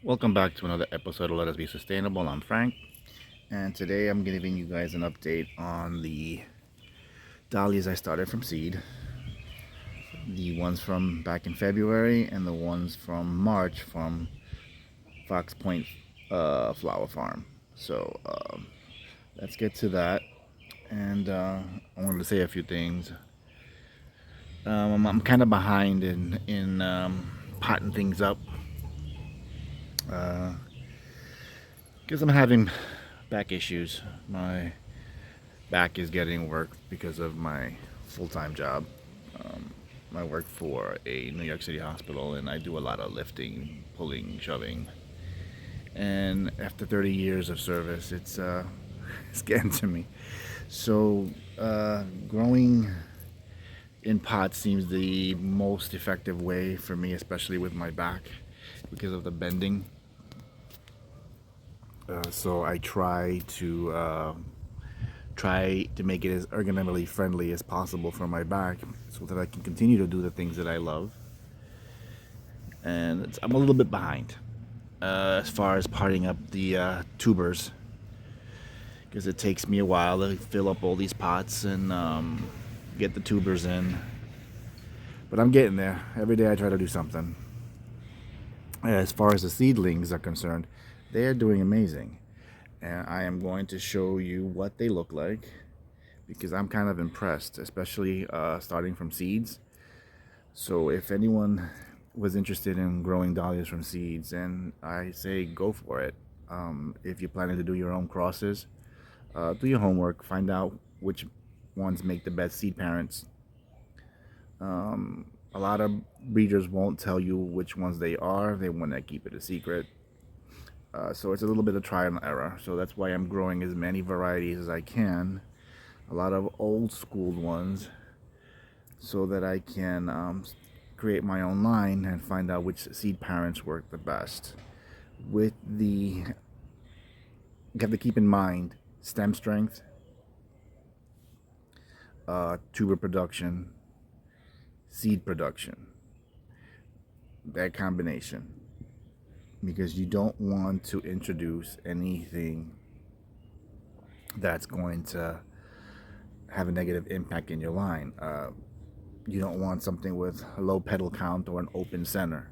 Welcome back to another episode of Let Us Be Sustainable. I'm Frank, and today I'm giving you guys an update on the dahlias I started from seed. The ones from back in February and the ones from March from Fox Point Flower Farm. So let's get to that. And I wanted to say a few things. I'm kind of behind in potting things up because I'm having back issues. My back is getting work because of my full-time job. Um, I work for a New York City hospital and I do a lot of lifting, pulling, shoving. And after 30 years of service, it's getting to me. So growing in pots seems the most effective way for me, especially with my back because of the bending. So I try to make it as ergonomically friendly as possible for my back so that I can continue to do the things that I love. And I'm a little bit behind as far as parting up the tubers because it takes me a while to fill up all these pots and get the tubers in. But I'm getting there. Every day I try to do something. As far as the seedlings are concerned, they are doing amazing. And I am going to show you what they look like because I'm kind of impressed, especially starting from seeds. So if anyone was interested in growing dahlias from seeds, and I say go for it. If you're planning to do your own crosses, do your homework, find out which ones make the best seed parents. A lot of breeders won't tell you which ones they are. They want to keep it a secret. So it's a little bit of trial and error. So that's why I'm growing as many varieties as I can. A lot of old school ones so that I can create my own line and find out which seed parents work the best. You have to keep in mind stem strength, tuber production, seed production, that combination. Because you don't want to introduce anything that's going to have a negative impact in your line. You don't want something with a low petal count or an open center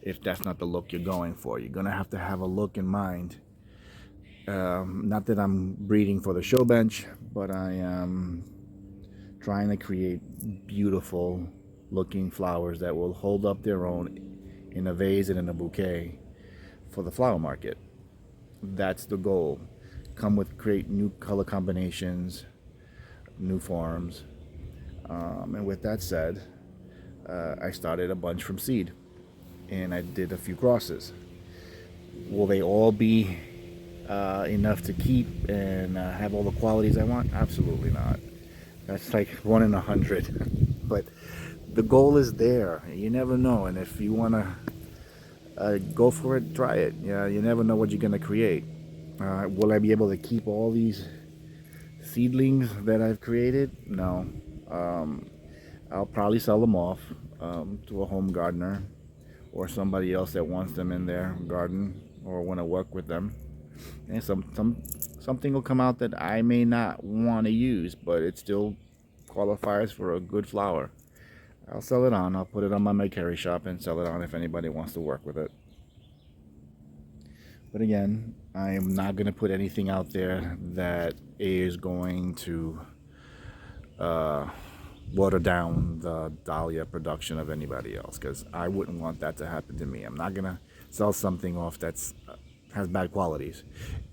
if that's not the look you're going for. You're going to have a look in mind. Not that I'm breeding for the show bench, but I am trying to create beautiful looking flowers that will hold up their own in a vase and in a bouquet for the flower market. That's the goal. Create new color combinations, new forms. And with that said, I started a bunch from seed and I did a few crosses. Will they all be enough to keep and have all the qualities I want? Absolutely not. That's like 1 in 100. But the goal is there. You never know. And if you want to go for it, try it. Yeah, you never know what you're going to create. Will I be able to keep all these seedlings that I've created? No. I'll probably sell them off to a home gardener or somebody else that wants them in their garden or want to work with them. And something will come out that I may not want to use, but it still qualifies for a good flower. I'll sell it on. I'll put it on my Mercari shop and sell it on if anybody wants to work with it. But again, I am not going to put anything out there that is going to water down the dahlia production of anybody else, because I wouldn't want that to happen to me. I'm not going to sell something off that's has bad qualities.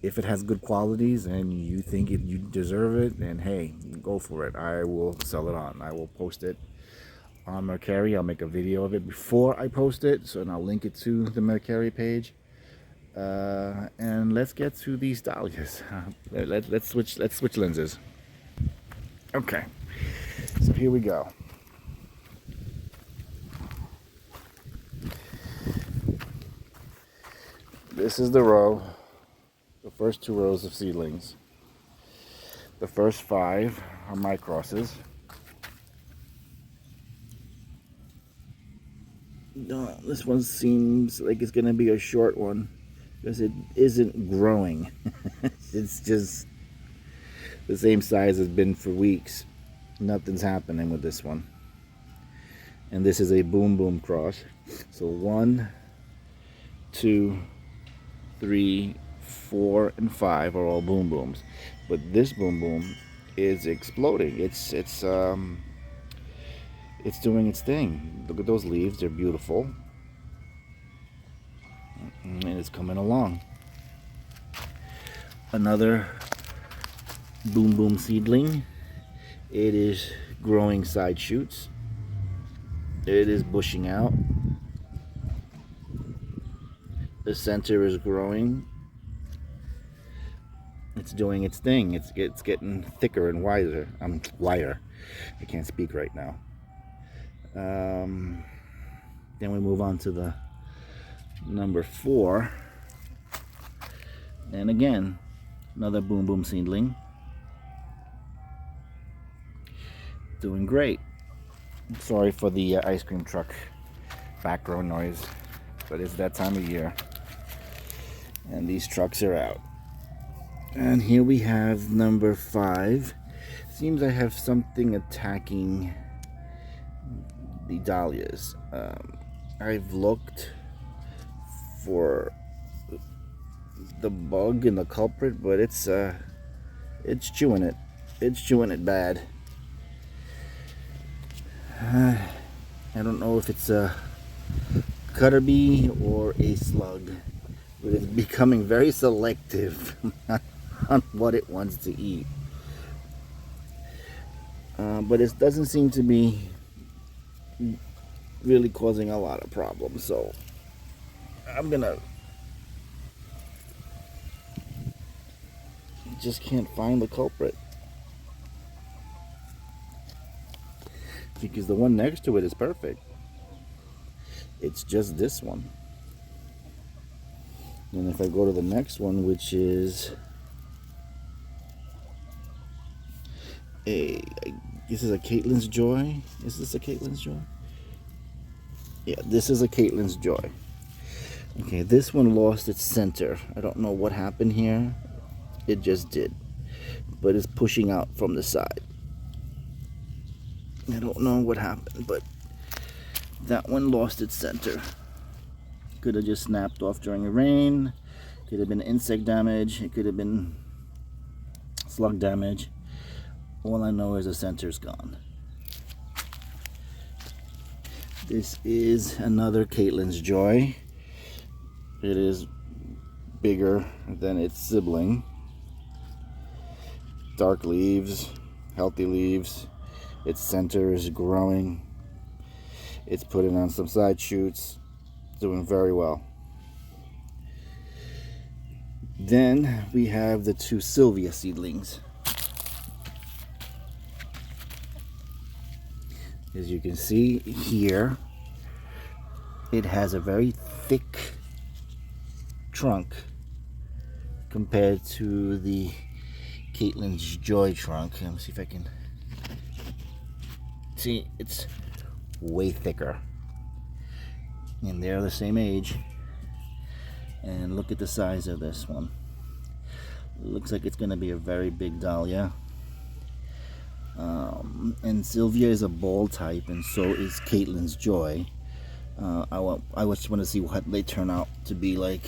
If it has good qualities and you think you deserve it, then hey, go for it. I will sell it on. I will post it on Mercari. I'll make a video of it before I post it, so I'll link it to the Mercari page. And let's get to these dahlias. Let's switch lenses. Okay, so here we go. This is the first 2 rows of seedlings. The first 5 are my crosses. No, this one seems like it's gonna be a short one because it isn't growing. It's just the same size it's been for weeks. Nothing's happening with this one. And this is a boom boom cross. So 1, 2, 3, 4, and 5 are all boom booms. But this boom boom is exploding. It's doing its thing. Look at those leaves, they're beautiful. And it's coming along. Another boom boom seedling. It is growing side shoots. It is bushing out. The center is growing. It's doing its thing. It's getting thicker and wider. Wider. I can't speak right now. Then we move on to the number 4. And again, another boom boom seedling. Doing great. Sorry for the ice cream truck background noise, but it's that time of year. And these trucks are out. And here we have number 5. Seems I have something attacking the dahlias. I've looked for the bug and the culprit, but it's chewing it. It's chewing it bad. I don't know if it's a cutter bee or a slug, but it's becoming very selective on what it wants to eat. But it doesn't seem to be really causing a lot of problems, so I'm gonna just can't find the culprit, because the one next to it is perfect. It's just this one. And if I go to the next one, which is this is a Caitlin's Joy. Is this a Caitlin's Joy? Yeah, this is a Caitlin's Joy. Okay, this one lost its center. I don't know what happened here. It just did. But it's pushing out from the side. I don't know what happened, but that one lost its center. Could have just snapped off during the rain. Could have been insect damage. It could have been slug damage. All I know is the center's gone. This is another Caitlin's Joy. It is bigger than its sibling. Dark leaves, healthy leaves. Its center is growing. It's putting on some side shoots. Doing very well. Then we have the 2 Sylvia seedlings. As you can see here, it has a very thick trunk compared to the Caitlin's Joy trunk. Let me see if I can see. It's way thicker. And they're the same age. And look at the size of this one. It looks like it's going to be a very big dahlia. And Sylvia is a ball type, and so is Caitlin's Joy. I just want to see what they turn out to be like.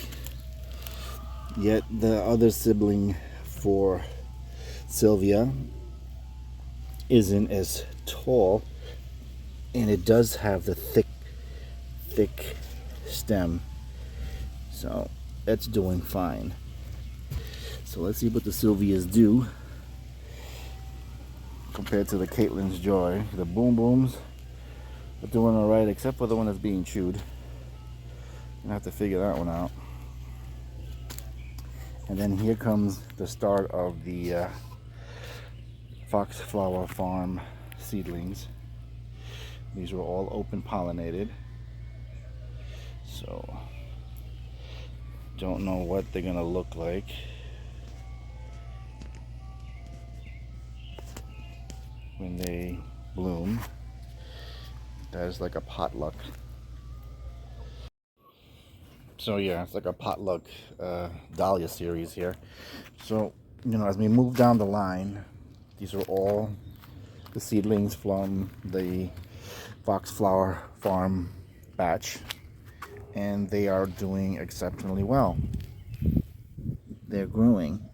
Yet the other sibling for Sylvia isn't as tall, and it does have the thick stem, so that's doing fine. So let's see what the Sylvias do compared to the Caitlin's Joy. The boom booms are doing all right, except for the one that's being chewed. I have to figure that one out. And then here comes the start of the Foxflower Farm seedlings. These were all open pollinated, so don't know what they're gonna look like. When they bloom. That is like a potluck. So yeah, it's like a potluck Dahlia series here. So, as we move down the line, these are all the seedlings from the Foxflower Farm batch, and they are doing exceptionally well. They're growing.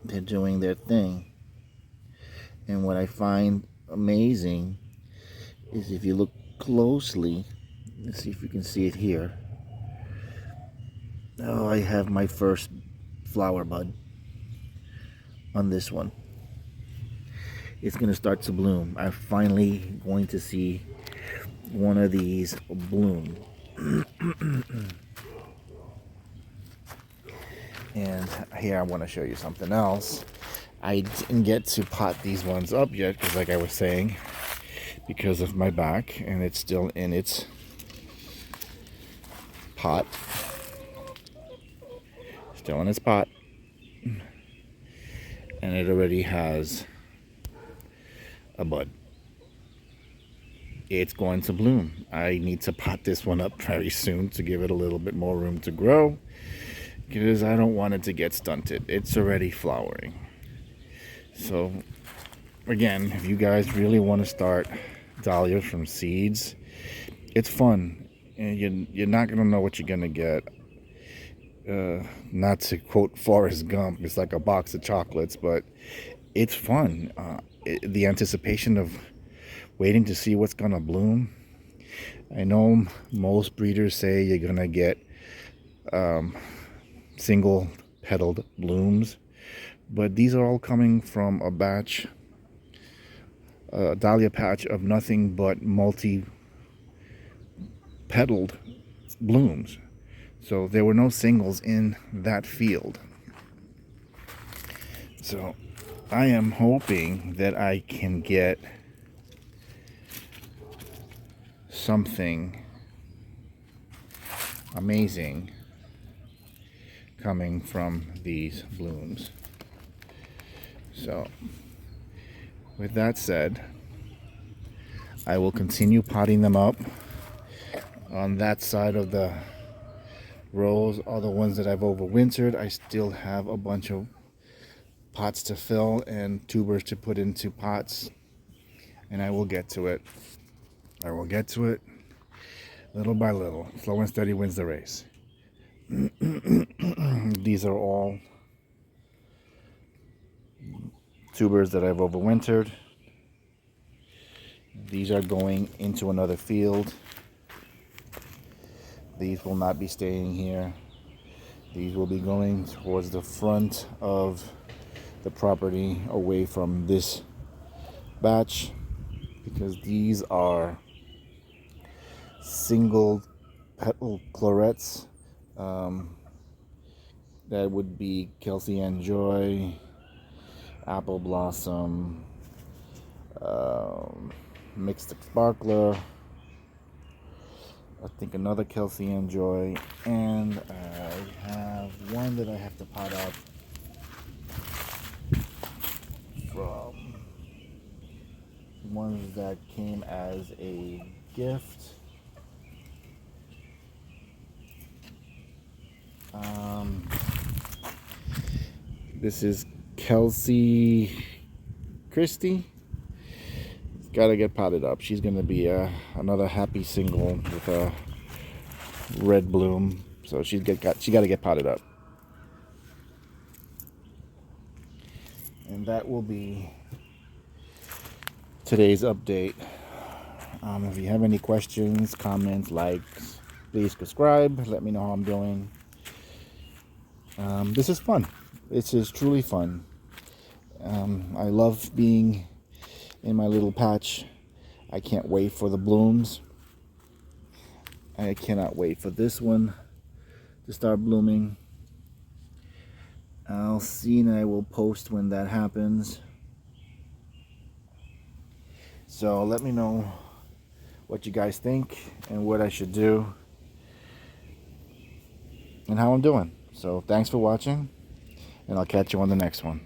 They're doing their thing. And what I find amazing is if you look closely, let's see if you can see it here. Oh, I have my first flower bud on this one. It's going to start to bloom. I'm finally going to see one of these bloom. And here I want to show you something else. I didn't get to pot these ones up yet because, like I was saying, because of my back, and it's still in its pot. Still in its pot. And it already has a bud. It's going to bloom. I need to pot this one up very soon to give it a little bit more room to grow, because I don't want it to get stunted. It's already flowering. So again, if you guys really want to start dahlias from seeds, it's fun, and you're not gonna know what you're gonna get. Not to quote Forrest Gump, it's like a box of chocolates, but it's fun. The anticipation of waiting to see what's gonna bloom. I know most breeders say you're gonna get single petaled blooms, but these are all coming from a batch, a dahlia patch of nothing but multi-petaled blooms. So there were no singles in that field. So I am hoping that I can get something amazing coming from these blooms. So with that said, I will continue potting them up. On that side of the rows are the ones that I've overwintered. I still have a bunch of pots to fill and tubers to put into pots, and I will get to it. I will get to it little by little. Slow and steady wins the race. These are all tubers that I've overwintered. These are going into another field. These will not be staying here. These will be going towards the front of the property, away from this batch, because these are single petal clarets. That would be Kelsey and Joy, Apple Blossom, Mixed Sparkler, I think another Kelsey and Joy, and I have one that I have to pot up from ones that came as a gift. This is Kelsey Christie. Gotta get potted up. She's gonna be another happy single with a red bloom, so she gotta get potted up. And that will be today's update. If you have any questions, comments, likes, please subscribe. Let me know how I'm doing. This is fun. This is truly fun. I love being in my little patch. I can't wait for the blooms. I cannot wait for this one to start blooming. I'll see, and I will post when that happens. So let me know what you guys think and what I should do and how I'm doing. So thanks for watching, and I'll catch you on the next one.